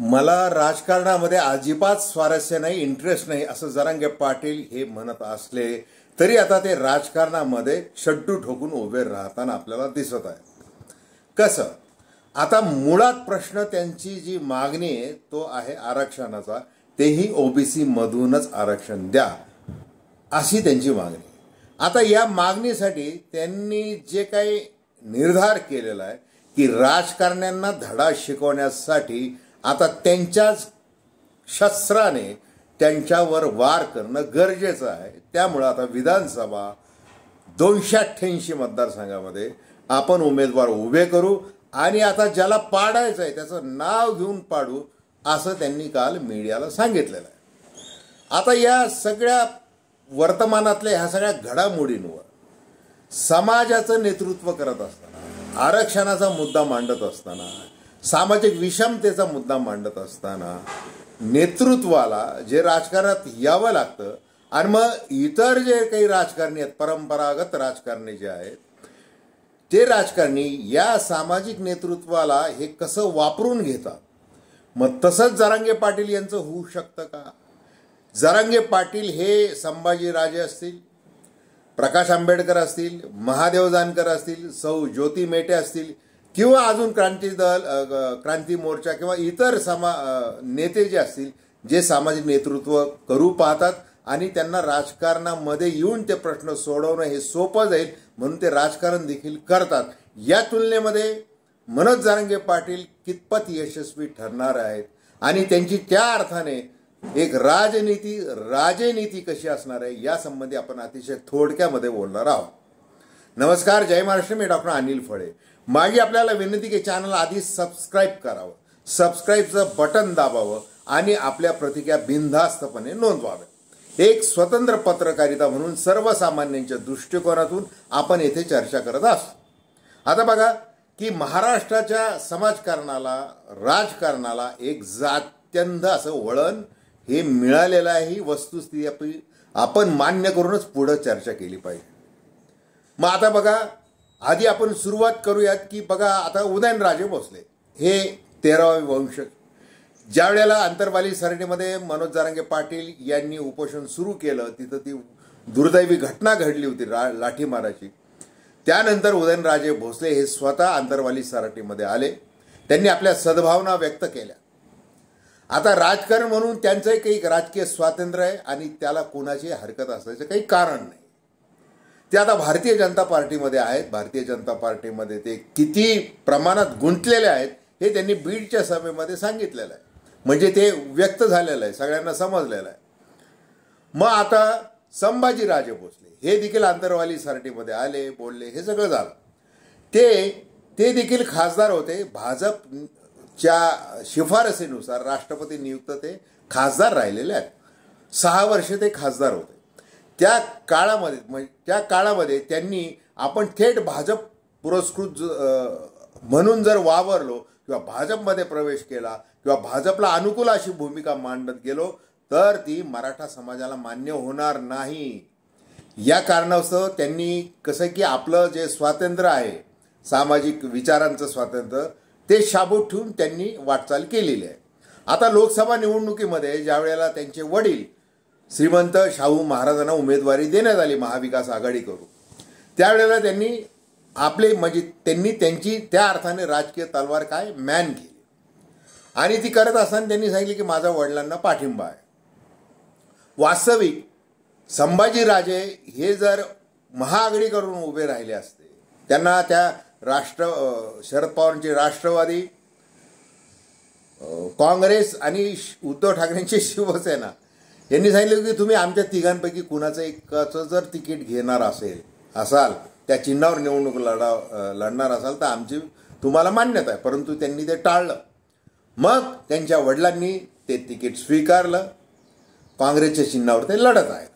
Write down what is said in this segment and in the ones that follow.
मला राजकारणामध्ये अजिबात स्वारस्य नाही, इंटरेस्ट नाही असं जरांगे पाटील हे म्हणत असले तरी आता ते राजकारणामध्ये शड्डू ठोकून उभे राहताना आपल्याला दिसत आहे. कसं आता मुळात प्रश्न त्यांची जी मागणी आहे तो आहे आरक्षणाचा, तेही ओबीसी मधूनच आरक्षण द्या अशी त्यांची मागणी. आता या मागणीसाठी त्यांनी जे काही निर्धार केलेला आहे की राजकारण्यांना धडा शिकवण्यासाठी आता त्यांच्याच शस्त्राने त्यांच्यावर वार करणं गरजेचं आहे. त्यामुळे आता विधानसभा 288 मतदारसंघामध्ये आपण उमेदवार उभे करू आणि आता ज्याला पाडायचं आहे त्याचं नाव घेऊन पाडू असं त्यांनी काल मीडियाला सांगितलेलं आहे. आता या सगळ्या वर्तमानातल्या ह्या सगळ्या घडामोडींवर समाजाचं नेतृत्व करत असताना, आरक्षणाचा मुद्दा मांडत असताना, सामाजिक विषमतेचा मुद्दा मांडत असताना नेतृत्वाला जे राजकारणात यावं लागतं आणि मग इतर जे काही राजकारणी आहेत, परंपरागत राजकारणी जे आहेत ते राजकारणी या सामाजिक नेतृत्वाला हे कसं वापरून घेतात. मग तसंच जरांगे पाटील यांचं होऊ शकतं का? जरांगे पाटील हे संभाजीराजे असतील, प्रकाश आंबेडकर असतील, महादेव जानकर असतील, सौ ज्योती मेटे असतील किंवा अजून क्रांती दल, क्रांती मोर्चा किंवा इतर नेते जे असतील जे सामाजिक नेतृत्व करू पाहतात आणि त्यांना राजकारणामध्ये येऊन ते प्रश्न सोडवणं हे सोपं जाईल म्हणून ते राजकारण देखील करतात. या तुलनेमध्ये मनोज जरांगे पाटील कितपत यशस्वी ठरणार आहेत आणि त्यांची त्या अर्थाने एक राजनीती कशी असणार आहे यासंबंधी आपण अतिशय थोडक्यामध्ये बोलणार आहोत. नमस्कार, जय महाराष्ट्र. मी डॉक्टर अनिल फळे. माझी आपल्याला विनंती की चॅनल आधी सबस्क्राईब करावं, सबस्क्राईबचं बटन दाबावं आणि आपल्या प्रतिक्रिया बिनधास्तपणे नोंदवाव्या. एक स्वतंत्र पत्रकारिता म्हणून सर्वसामान्यांच्या दृष्टिकोनातून आपण येथे चर्चा करत असतो. आता बघा की महाराष्ट्राच्या समाजकारणाला, राजकारणाला एक जात्यंध असं वळण हे मिळालेलं आहे. ही वस्तुस्थिती आपण मान्य करूनच पुढे चर्चा केली पाहिजे. मग आता बघा, आधी आपण सुरुवात करूयात की बघा आता उदयनराजे भोसले हे 13वे वंशज, ज्या वेळेला अंतरवाली सरणीमध्ये मनोज जरांगे पाटील यांनी उपोषण सुरू केलं तिथं ती दुर्दैवी घटना घडली होती लाठीमाराची. त्यानंतर उदयनराजे भोसले हे स्वतः अंतरवाली सराटीमध्ये आले, त्यांनी आपल्या सद्भावना व्यक्त केल्या. आता राजकारण म्हणून त्यांचंही काही राजकीय स्वातंत्र्य आहे आणि त्याला कोणाची हरकत असायचं काही कारण नाही. ते आता भारतीय जनता पार्टीमध्ये आहेत. भारतीय जनता पार्टीमध्ये ते किती प्रमाणात गुंतलेले आहेत हे त्यांनी बीडच्या सभेमध्ये सांगितलेलं आहे, म्हणजे ते व्यक्त झालेलं आहे, सगळ्यांना समजलेलं आहे. मग आता संभाजीराजे भोसले हे देखील अंतरवाली सराटीमध्ये आले, बोलले, हे सगळं झालं. ते देखील खासदार होते. भाजपच्या शिफारसीनुसार राष्ट्रपती नियुक्त ते खासदार राहिलेले आहेत. 6 वर्षे ते खासदार होते. त्या काळामध्ये त्यांनी आपण थेट भाजप पुरस्कृत म्हणून जर वावरलो किंवा भाजपमध्ये प्रवेश केला किंवा भाजपला अनुकूल अशी भूमिका मांडत गेलो तर ती मराठा समाजाला मान्य होणार नाही. या कारणास्तव त्यांनी कसं की आपलं जे स्वातंत्र्य आहे, सामाजिक विचारांचं स्वातंत्र्य, ते शाबूत ठेवून त्यांनी वाटचाल केलेली आहे. आता लोकसभा निवडणुकीमध्ये ज्या वेळेला त्यांचे वडील श्रीमंत शाहू महाराजांना उमेदवारी देण्यात आली महाविकास आघाडी करून, त्यावेळेला त्यांनी त्यांची त्या अर्थाने राजकीय तलवार काय मॅन केली आणि ती करत असताना त्यांनी सांगितले की माझा वडिलांना पाठिंबा आहे. वास्तविक संभाजीराजे हे जर महाआघाडी करून उभे राहिले असते, त्यांना त्या शरद पवारांची राष्ट्रवादी, काँग्रेस आणि उद्धव ठाकरेंची शिवसेना यांनी सांगितलं की तुम्ही आमच्या तिघांपैकी कुणाचं एकाचं जर तिकीट घेणार असाल, त्या चिन्हावर निवडणूक लढणार असाल तर आमची तुम्हाला मान्यता आहे. परंतु त्यांनी ते टाळलं. मग त्यांच्या वडिलांनी ते तिकीट स्वीकारलं, काँग्रेसच्या चिन्हावर ते लढत आहेत.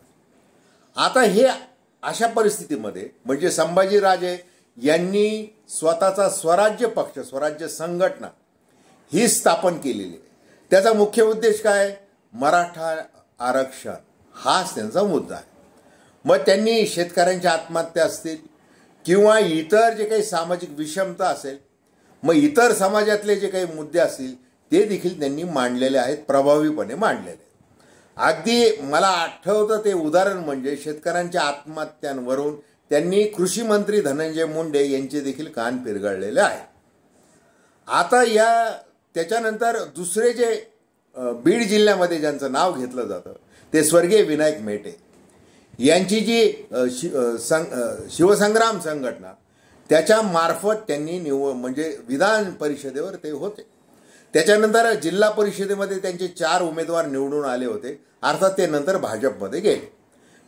आता हे अशा परिस्थितीमध्ये म्हणजे संभाजीराजे यांनी स्वतःचा स्वराज्य पक्ष, स्वराज्य संघटना ही स्थापन केलेली आहे. त्याचा मुख्य उद्देश काय? मराठा आरक्षण हाच त्यांचा मुद्दा आहे. मग त्यांनी शेतकऱ्यांच्या आत्महत्या असतील किंवा इतर जे काही सामाजिक विषमता असेल, मग इतर समाजातले जे काही मुद्दे असतील ते देखील त्यांनी मांडलेले आहेत, प्रभावीपणे मांडलेले आहेत. अगदी मला आठवतं ते उदाहरण म्हणजे शेतकऱ्यांच्या आत्महत्यांवरून त्यांनी कृषी मंत्री धनंजय मुंडे यांचे देखील कान पिरगळलेले आहेत. आता त्याच्यानंतर दुसरे जे बीड जिल्ह्यामध्ये ज्यांचं नाव घेतलं जातं ते स्वर्गीय विनायक मेटे यांची जी शिवसंग्राम संघटना त्याच्या मार्फत त्यांनी म्हणजे विधान परिषदेवर ते होते. त्याच्यानंतर जिल्हा परिषदेमध्ये त्यांचे 4 उमेदवार निवडून आले होते. अर्थात ते नंतर भाजपमध्ये गेले.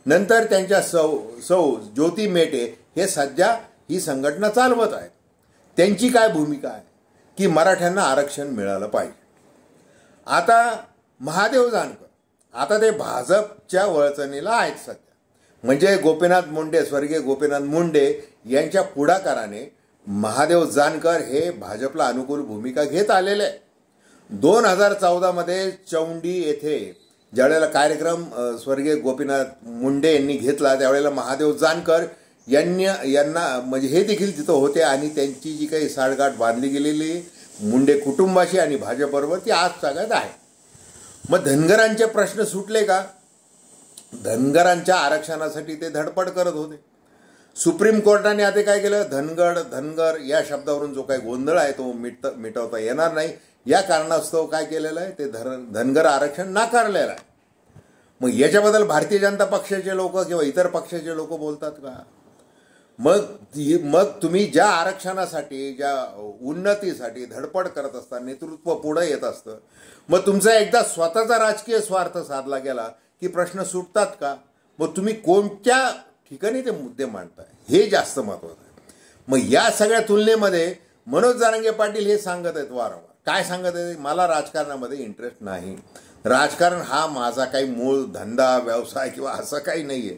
नंतर त्यांच्या सौ ज्योती मेटे हे सध्या ही संघटना चालवत आहेत. त्यांची काय भूमिका आहे की मराठ्यांना आरक्षण मिळालं पाहिजे. आता महादेव जानकर आता ते भाजपच्या वळचणीला आहेत सध्या. म्हणजे गोपीनाथ मुंडे, स्वर्गीय गोपीनाथ मुंडे यांच्या पुढाकाराने महादेव जानकर हे भाजपला अनुकूल भूमिका घेत आलेले आहे. 2014 मध्ये चौंडी येथे ज्यावेळेला कार्यक्रम स्वर्गीय गोपीनाथ मुंडे यांनी घेतला त्यावेळेला महादेव जानकर यांना म्हणजे हे देखील तिथं होते आणि त्यांची जी काही साठगाठ बांधली गेलेली मुंडे कुटुंबाशी आणि भाजपबरोबर ती आज सगळ्यात आहे. मग धनगरांचे प्रश्न सुटले का? धनगरांच्या आरक्षणासाठी ते धडपड करत होते. सुप्रीम कोर्टाने आता काय केलं, धनगर या शब्दावरून जो काही गोंधळ आहे तो मिटवता येणार नाही या कारणास्तव काय केलेलं आहे, ते धनगर आरक्षण नाकारलेलं आहे. मग याच्याबद्दल भारतीय जनता पक्षाचे लोक किंवा इतर पक्षाचे लोक बोलतात का? मग तुम्ही ज्या आरक्षणासाठी, ज्या उन्नतीसाठी धडपड करत असता, नेतृत्व पुढे येत असतं, मग तुमचा एकदा स्वतःचा राजकीय स्वार्थ साधला गेला की प्रश्न सुटतात का? मग तुम्ही कोणत्या ठिकाणी ते मुद्दे मांडताय हे जास्त महत्त्वाचं आहे. मग या सगळ्या तुलनेमध्ये मनोज जरांगे पाटील हे सांगत आहेत वारंवार. काय सांगत आहेत? मला राजकारणामध्ये इंटरेस्ट नाही. राजकारण हा माझा काही मूळ धंदा व्यवसाय किंवा असं काही नाही आहे.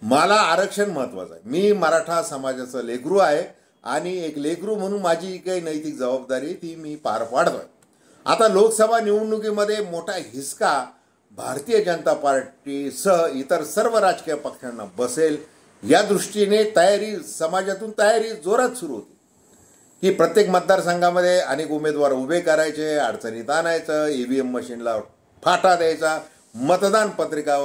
मला आरक्षण महत्त्वाचं आहे. मी मराठा समाजाचं लेकरू आहे आणि एक लेकरू म्हणून माझी काही नैतिक जबाबदारी ती मी पार पाडतोय. आता लोकसभा निवडणुकीमध्ये मोठा हिसका भारतीय जनता पार्टीसह इतर सर्व राजकीय पक्षांना बसेल या दृष्टीने समाजातून तयारी जोरात सुरू होती की प्रत्येक मतदारसंघामध्ये अनेक उमेदवार उभे करायचे, अडचणीत आणायचं, EVM मशीनला फाटा द्यायचा, मतदान पत्रिका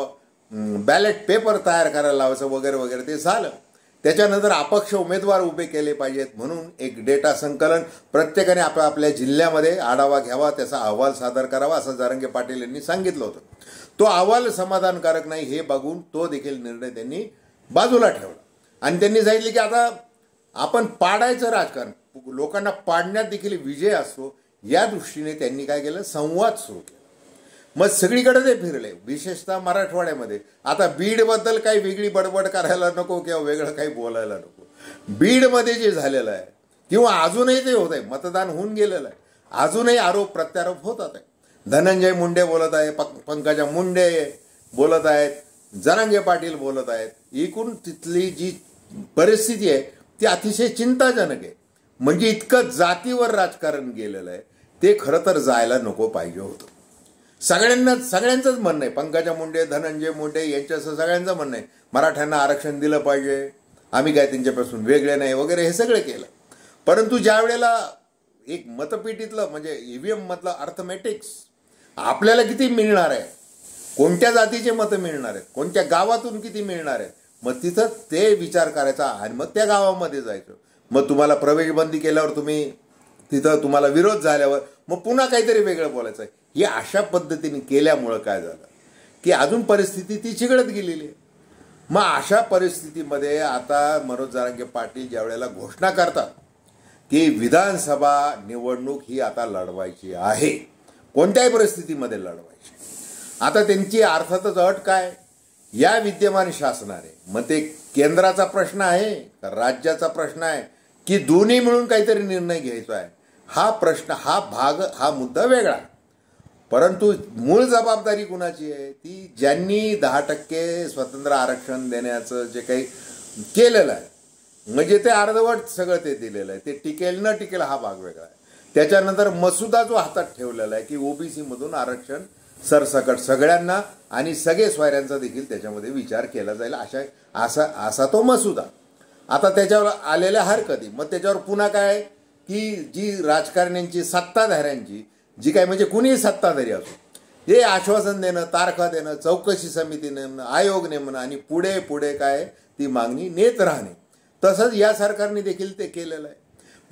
बॅलेट पेपर तयार करायला लावायचं वगैरे वगैरे. ते झालं. त्याच्यानंतर अपक्ष उमेदवार उभे केले पाहिजेत म्हणून एक डेटा संकलन प्रत्येकाने आपल्या जिल्ह्यामध्ये आढावा घ्यावा, त्याचा अहवाल सादर करावा असं जरांगे पाटील यांनी सांगितलं होतं. तो अहवाल समाधानकारक नाही हे बघून तो देखील निर्णय त्यांनी बाजूला ठेवला आणि त्यांनी सांगितले की आता आपण पाडायचं राजकारण, लोकांना पाडण्यात देखील विजय असतो या दृष्टीने त्यांनी काय केलं, संवाद सुरू केला. मग सगळीकडे ते फिरले, विशेषतः मराठवाड्यामध्ये. आता बीडबद्दल काही वेगळी बडबड करायला नको किंवा वेगळं काही बोलायला नको. बीडमध्ये जे झालेलं आहे किंवा अजूनही ते होत आहे, मतदान होऊन गेलेलं आहे, अजूनही आरोप प्रत्यारोप होतात आहे. धनंजय मुंडे बोलत आहे, पंकजा मुंडे बोलत आहेत, जरांगे पाटील बोलत आहेत. एकूण तिथली जी परिस्थिती आहे ती अतिशय चिंताजनक आहे. म्हणजे इतकं जातीवर राजकारण गेलेलं आहे ते खरं तर जायला नको पाहिजे होतं. सगळ्यांचंच म्हणणं आहे, पंकजा मुंडे, धनंजय मुंडे यांच्यासह सगळ्यांचं म्हणणं आहे मराठ्यांना आरक्षण दिलं पाहिजे, आम्ही काय त्यांच्यापासून वेगळे नाही वगैरे हे सगळं केलं. परंतु ज्या वेळेला एक मतपेटीतलं म्हणजे EVM मधलं अर्थमॅटिक्स आपल्याला किती मिळणार आहे, कोणत्या जातीचे मतं मिळणार आहेत, कोणत्या गावातून किती मिळणार आहेत, मग तिथं ते विचार करायचा आणि मग त्या गावामध्ये जायचं. मग तुम्हाला प्रवेशबंदी केल्यावर तिथं तुम्हाला विरोध झाल्यावर मग पुन्हा काहीतरी वेगळं बोलायचं आहे. हे अशा पद्धतीने केल्यामुळं काय झालं की अजून परिस्थिती ती चिघळत गेलेली आहे. मग अशा परिस्थितीमध्ये आता मनोज जरांगे पाटील ज्या वेळेला घोषणा करतात की विधानसभा निवडणूक ही आता लढवायची आहे, कोणत्याही परिस्थितीमध्ये लढवायची. आता त्यांची अर्थातच अट काय, या विद्यमान शासनाने, मग ते केंद्राचा प्रश्न आहे का राज्याचा प्रश्न आहे की दोन्ही मिळून काहीतरी निर्णय घ्यायचा आहे, हा प्रश्न, हा मुद्दा वेगळा. परंतु मूळ जबाबदारी कुणाची आहे, ती ज्यांनी 10% स्वतंत्र आरक्षण देण्याचं जे काही केलेलं आहे, म्हणजे ते अर्धवट सगळं ते दिलेलं आहे, ते टिकेल न टिकेल हा भाग वेगळा आहे. त्याच्यानंतर मसुदा जो हातात ठेवलेला आहे की OBC मधून आरक्षण सरसकट सगळ्यांना आणि सगळे सोयऱ्यांचा देखील त्याच्यामध्ये विचार केला जाईल असा तो मसुदा. आता त्याच्यावर आलेल्या हरकती, मग त्याच्यावर पुन्हा काय की जी राजकारण्यांची, सत्ताधाऱ्यांची जी काय म्हणजे कुणीही सत्ताधारी असो, हे आश्वासन देणं, तारखा देणं, चौकशी समिती नेमणं, आयोग नेमणं आणि पुढे पुढे काय ती मागणी नेत राहणे, तसंच या सरकारने देखील ते केलेलं आहे.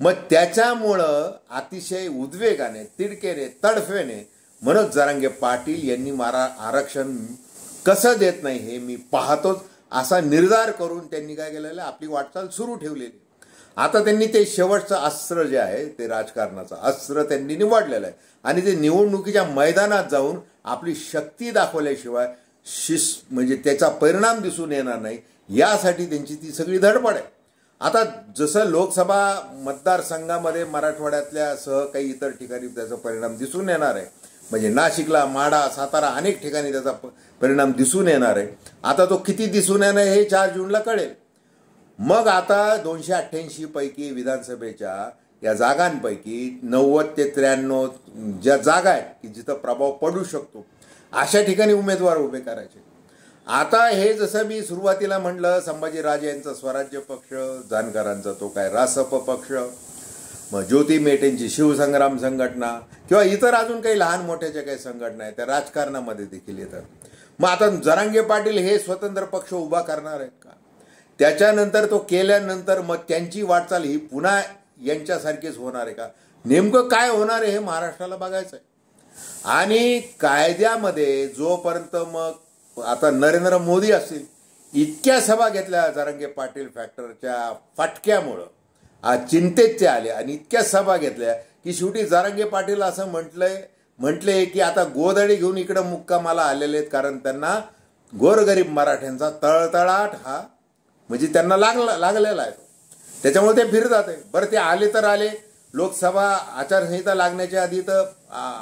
मग त्याच्यामुळं अतिशय उद्वेगाने, तिडकेने, तडफेने मनोज जरांगे पाटील यांनी मला आरक्षण कसं देत नाही हे मी पाहतोच असा निर्धार करून त्यांनी काय केलेलं आहे, आपली वाटचाल सुरू ठेवलेली. आता त्यांनी ते शेवटचं अस्त्र जे आहे ते राजकारणाचं अस्त्र त्यांनी निवडलेलं आहे आणि ते निवडणुकीच्या मैदानात जाऊन आपली शक्ती दाखवल्याशिवाय म्हणजे त्याचा परिणाम दिसून येणार नाही, यासाठी त्यांची ती सगळी धडपड आहे. आता जसं लोकसभा मतदारसंघामध्ये मराठवाड्यातल्या सह काही इतर ठिकाणी त्याचा परिणाम दिसून येणार आहे, म्हणजे नाशिकला, माढा, सातारा अनेक ठिकाणी त्याचा परिणाम दिसून येणार आहे. आता तो किती दिसून येणार हे 4 जूनला कळेल. मग आता 288 पैकी विधानसभेच्या या जागांपैकी 90 ते 93 ज्या जागा आहेत की जिथं प्रभाव पडू शकतो अशा ठिकाणी उमेदवार उभे करायचे. आता हे जसं मी सुरुवातीला म्हटलं, संभाजीराजे यांचा स्वराज्य पक्ष, जानकरांचा तो काय रासप पक्ष, मग ज्योती मेटेंची शिवसंग्राम संघटना किंवा इतर अजून काही लहान मोठ्याच्या काही संघटना आहेत त्या राजकारणामध्ये देखील येतात. मग आता जरांगे पाटील हे स्वतंत्र पक्ष उभा करणार आहेत का? त्याच्यानंतर तो केल्यानंतर मग त्यांची वाटचाल ही पुन्हा यांच्यासारखीच होणार आहे का? नेमकं काय होणार आहे हे महाराष्ट्राला बघायचं आहे. आणि कायद्यामध्ये जोपर्यंत मग आता नरेंद्र मोदी असतील इतक्या सभा घेतल्या जरांगे पाटील फॅक्टरच्या फटक्यामुळं, आज चिंतेत ते आले आणि इतक्या सभा घेतल्या की शेवटी जरांगे पाटील असं म्हटले की आता गोधडी घेऊन इकडं मुक्कामाला आलेले आहेत, कारण त्यांना गोरगरीब मराठ्यांचा तळतळाट हा म्हणजे त्यांना लागलेला आहे. त्याच्यामुळे ते फिरतात आहे. बरं, ते आले तर आले, लोकसभा आचारसंहिता लागण्याच्या आधी तर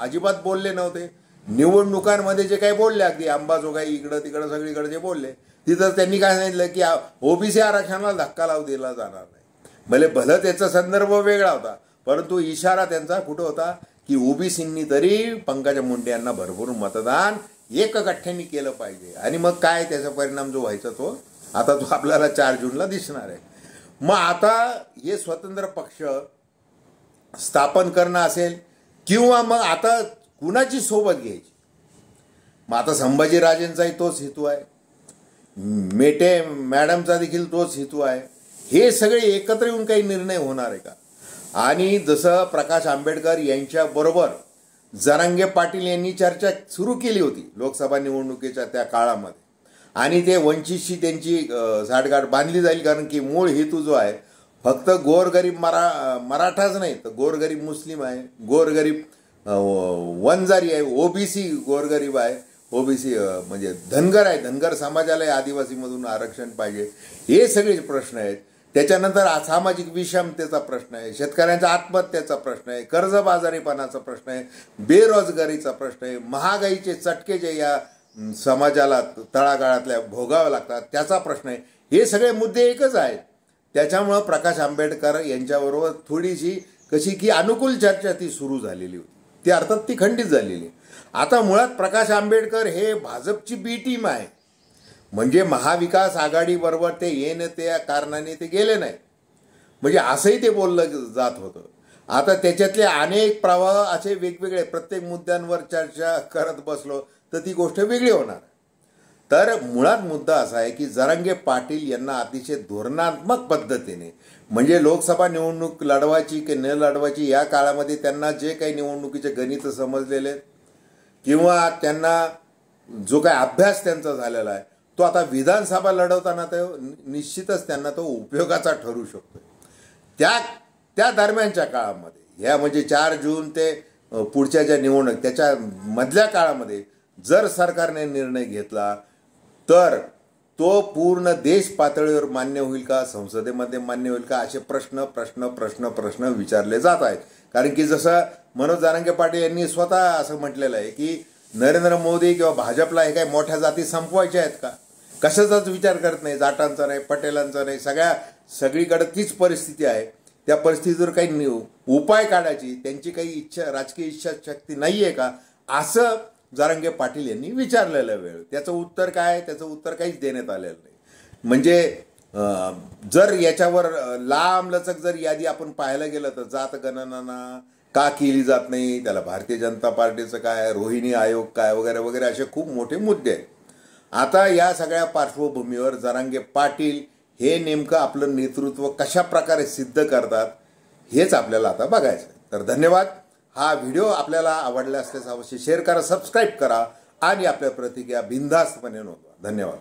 अजिबात बोलले नव्हते. निवडणुकांमध्ये जे काही बोलले, अगदी अंबाजोगाई इकडं तिकडं सगळीकडे जे बोलले, तिथं त्यांनी काय सांगितलं की ओबीसी आरक्षणाला धक्का लावू दिला जाणार नाही. भलं त्याचा संदर्भ वेगळा होता, परंतु इशारा त्यांचा कुठं होता की ओबीसींनी तरी पंकजा मुंडे यांना भरभरून मतदान एकगठ्ठ्याने केलं पाहिजे. आणि मग काय त्याचा परिणाम जो व्हायचा तो आता तो आपल्याला 4 जूनला दिसणार आहे. मग आता हे स्वतंत्र पक्ष स्थापन करणं असेल किंवा मग आता कुणाची सोबत घ्यायची, मग आता संभाजीराजेंचाही तोच हेतू आहे, मेटे मॅडमचा देखील तोच हेतू आहे. हे सगळे एकत्र येऊन काही निर्णय होणार आहे का? आणि जसं प्रकाश आंबेडकर यांच्याबरोबर जरांगे पाटील यांनी चर्चा सुरू केली होती लोकसभा निवडणुकीच्या त्या काळामध्ये, आणि ते वंचितशी त्यांची साठगाठ बांधली जाईल, कारण की मूळ हेतू जो आहे फक्त गोरगरीब मराठाच नाही तर गोरगरीब मुस्लिम आहे, गोरगरीब वंजारी आहे, ओबीसी गोरगरीब आहे, ओबीसी म्हणजे धनगर आहे, धनगर समाजाला आदिवासीमधून आरक्षण पाहिजे, हे सगळे प्रश्न आहेत. त्याच्यानंतर सामाजिक विषमतेचा प्रश्न आहे, शेतकऱ्यांच्या आत्महत्याचा प्रश्न आहे, कर्जबाजारीपणाचा प्रश्न आहे, बेरोजगारीचा प्रश्न आहे, महागाईचे चटके जे या समाजाला तळागाळातल्या भोगावे लागतात त्याचा प्रश्न आहे. हे सगळे मुद्दे एकच आहेत. त्याच्यामुळं प्रकाश आंबेडकर यांच्याबरोबर थोडीशी कशी की अनुकूल चर्चा ती सुरू झालेली होती, ती अर्थात ती खंडित झालेली. आता मुळात प्रकाश आंबेडकर हे भाजपची बी टीम आहे, म्हणजे महाविकास आघाडीबरोबर ते येणं त्या कारणाने ते गेले नाही, म्हणजे असंही ते बोललं जात होतं. आता त्याच्यातले अनेक प्रवाह असे वेगवेगळे, प्रत्येक मुद्द्यांवर चर्चा करत बसलो तर ती गोष्ट वेगळी होणार. तर मुळात मुद्दा असा आहे की जरांगे पाटील यांना अतिशय धोरणात्मक पद्धतीने, म्हणजे लोकसभा निवडणूक लढवायची की न लढवायची या काळामध्ये त्यांना जे काही निवडणुकीचे गणित समजलेले किंवा त्यांना जो काही अभ्यास त्यांचा झालेला आहे तो आता विधानसभा लढवताना तो निश्चितच त्यांना तो उपयोगाचा ठरू शकतो. त्या दरम्यानच्या काळामध्ये, या म्हणजे 4 जून ते पुढच्या ज्या निवडणूक त्याच्या मधल्या काळामध्ये जर सरकारने निर्णय घेतला तर तो पूर्ण देश पातळीवर मान्य होईल का, संसदेमध्ये मान्य होईल का, असे प्रश्न प्रश्न प्रश्न प्रश्न विचारले जात आहेत. कारण की जसं मनोज जरांगे पाटील यांनी स्वतः असं म्हटलेलं आहे की नरेंद्र मोदी किंवा भाजपला हे काही मोठ्या जाती संपवायच्या आहेत का, कशाचाच विचार करत नाही, जाटांचा नाही, पटेलांचा नाही, सगळीकडे तीच परिस्थिती आहे. त्या परिस्थितीवर काही उपाय काढायची त्यांची काही इच्छा, राजकीय इच्छाशक्ती नाही आहे का, असं जरांगे पाटील यांनी विचारलेलं वेळ. त्याचं उत्तर काय, त्याचं उत्तर काहीच देण्यात आलेलं नाही. म्हणजे जर याच्यावर लांबलचक जर यादी आपण पाहायला गेलं तर जात गणना, का केली जात नाही, त्याला भारतीय जनता पार्टीचं काय, रोहिणी आयोग काय, वगैरे वगैरे असे खूप मोठे मुद्दे आहेत. आता या सगळ्या पार्श्वभूमीवर जरांगे पाटील हे नेमकं आपलं नेतृत्व कशा प्रकारे सिद्ध करतात हेच आपल्याला आता बघायचं आहे. तर धन्यवाद. हा व्हिडिओ आपल्याला आवडला असल्यास अवश्य शेअर करा, सबस्क्राईब करा आणि आपल्या प्रतिक्रिया बिनधास्तपणे नोंदवा. धन्यवाद.